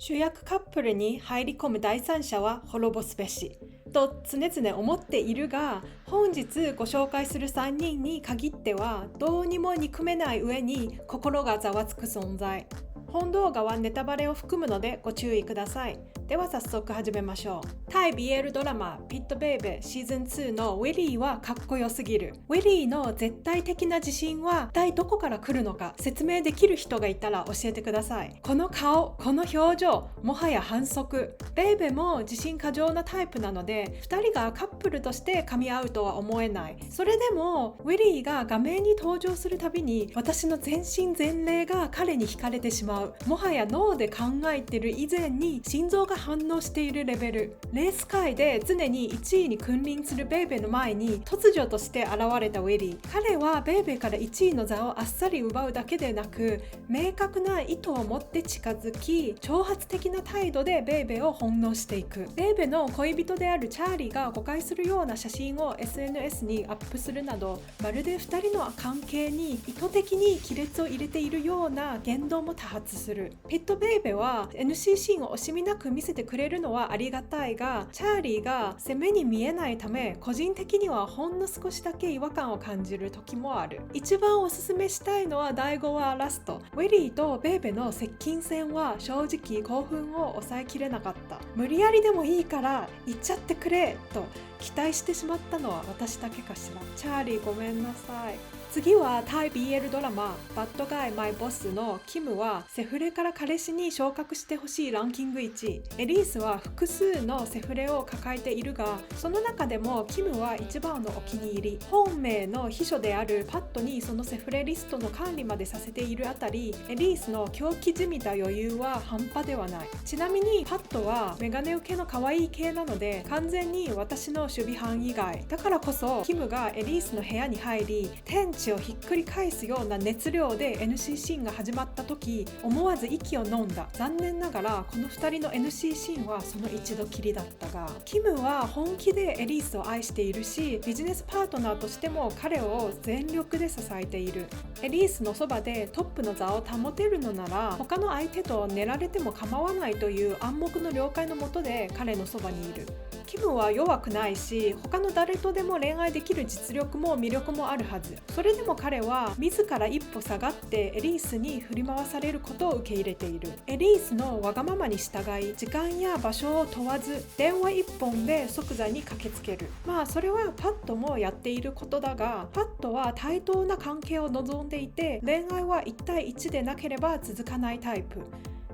主役カップルに入り込む第三者は滅ぼすべしと常々思っているが、本日ご紹介する3人に限ってはどうにも憎めない上に心がざわつく存在。本動画はネタバレを含むのでご注意ください。では早速始めましょう。タイ BL ドラマピットベイベーシーズン2のウィリーはかっこよすぎる。ウィリーの絶対的な自信は一体どこから来るのか説明できる人がいたら教えてください。この顔、この表情、もはや反則。ベイベーも自信過剰なタイプなので2人がカップルとして噛み合うとは思えない。それでもウィリーが画面に登場するたびに私の全身全霊が彼に惹かれてしまう。もはや脳で考えてる以前に心臓が反応しているレベル。レース界で常に1位に君臨するベイベーの前に突如として現れたウィリー。彼はベイベーから1位の座をあっさり奪うだけでなく、明確な意図を持って近づき、挑発的な態度でベイベーを翻弄していく。ベイベーの恋人であるチャーリーが誤解するような写真を SNS にアップするなど、まるで2人の関係に意図的に亀裂を入れているような言動も多発する。ピットベイベーは NC シーンを惜しみなく見せてくれるのはありがたいが、チャーリーが攻めに見えないため個人的にはほんの少しだけ違和感を感じる時もある。一番おすすめしたいのは第5話ラスト。ウィリーとベイベーの接近戦は正直興奮を抑えきれなかった。無理やりでもいいから行っちゃってくれと期待してしまったのは私だけかしら。チャーリーごめんなさい。次はタイ BL ドラマバッドガイマイボスのキムはセフレから彼氏に昇格してほしいランキング1位。エリースは複数のセフレを抱えているが、その中でもキムは一番のお気に入り。本命の秘書であるパットにそのセフレリストの管理までさせているあたり、エリースの狂気じみた余裕は半端ではない。ちなみにパットはメガネ受けの可愛い系なので完全に私の守備範囲外だからこそ、キムがエリースの部屋に入り天地をひっくり返すような熱量で NC シーンが始まった時、思わず息を飲んだ。残念ながらこの2人の NC シーンはその一度きりだったが、キムは本気でエリースを愛しているし、ビジネスパートナーとしても彼を全力で支えている。エリースのそばでトップの座を保てるのなら他の相手と寝られても構わないという暗黙の了解のもとで彼のそばにいる。キムは弱くないし、他の誰とでも恋愛できる実力も魅力もあるはず。それでも彼は自ら一歩下がってエリースに振り回されることを受け入れている。エリースのわがままに従い、時間や場所を問わず電話一本で即座に駆けつける。まあそれはパットもやっていることだが、パットは対等な関係を望んでいて、恋愛は1対1でなければ続かないタイプ。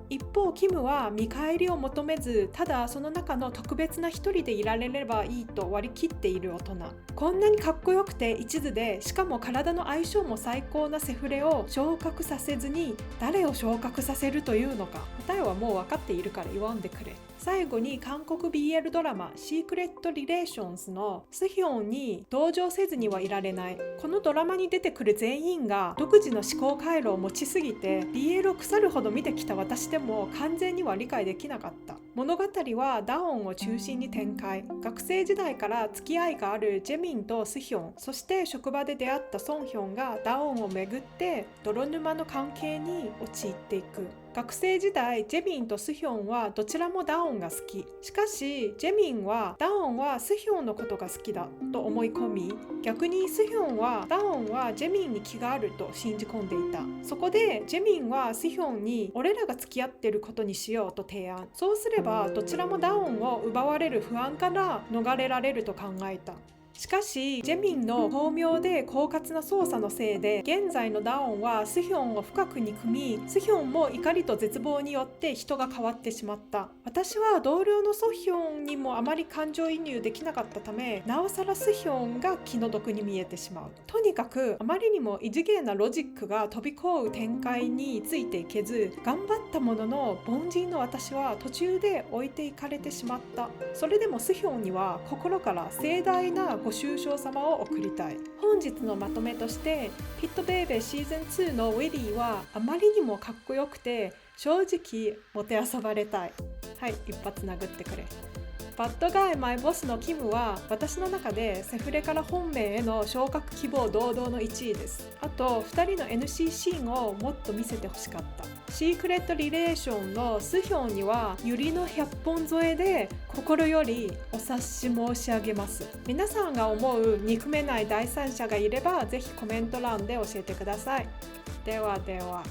一方キムは見返りを求めず、ただその中の特別な一人でいられればいいと割り切っている大人。こんなにかっこよくて一途で、しかも体の相性も最高なセフレを昇格させずに誰を昇格させるというのか。答えはもう分かっているから言わんでくれ。最後に韓国 BL ドラマシークレット・リレーションズのスヒョンに同情せずにはいられない。このドラマに出てくる全員が独自の思考回路を持ちすぎて BL を腐るほど見てきた私でも完全には理解できなかった。物語はダオンを中心に展開。学生時代から付き合いがあるジェミンとスヒョン、そして職場で出会ったソンヒョンがダオンをめぐって泥沼の関係に陥っていく。学生時代ジェミンとスヒョンはどちらもダオンが好き。しかしジェミンはダオンはスヒョンのことが好きだと思い込み、逆にスヒョンはダオンはジェミンに気があると信じ込んでいた。そこでジェミンはスヒョンに俺らが付き合ってることにしようと提案。そうすればどちらもダオンを奪われる不安から逃れられると考えた。しかしジェミンの巧妙で狡猾な操作のせいで現在のダオンはスヒョンを深く憎み、スヒョンも怒りと絶望によって人が変わってしまった。私は同僚のソヒョンにもあまり感情移入できなかったため、なおさらスヒョンが気の毒に見えてしまう。とにかくあまりにも異次元なロジックが飛び交う展開についていけず、頑張ったものの凡人の私は途中で置いていかれてしまった。それでもスヒョンには心から盛大なご愁傷様を送りたい。本日のまとめとして、ピットベイベーシーズン2のウィリーはあまりにもかっこよくて正直もてあそばれたい。はい、一発殴ってくれ。バッドガイマイボスのキムは私の中でセフレから本命への昇格希望堂々の1位です。あと2人の NC シーンをもっと見せてほしかった。シークレットリレーションのスヒョンにはユリの100本添えで心よりお察し申し上げます。皆さんが思う憎めない第三者がいればぜひコメント欄で教えてください。ではでは。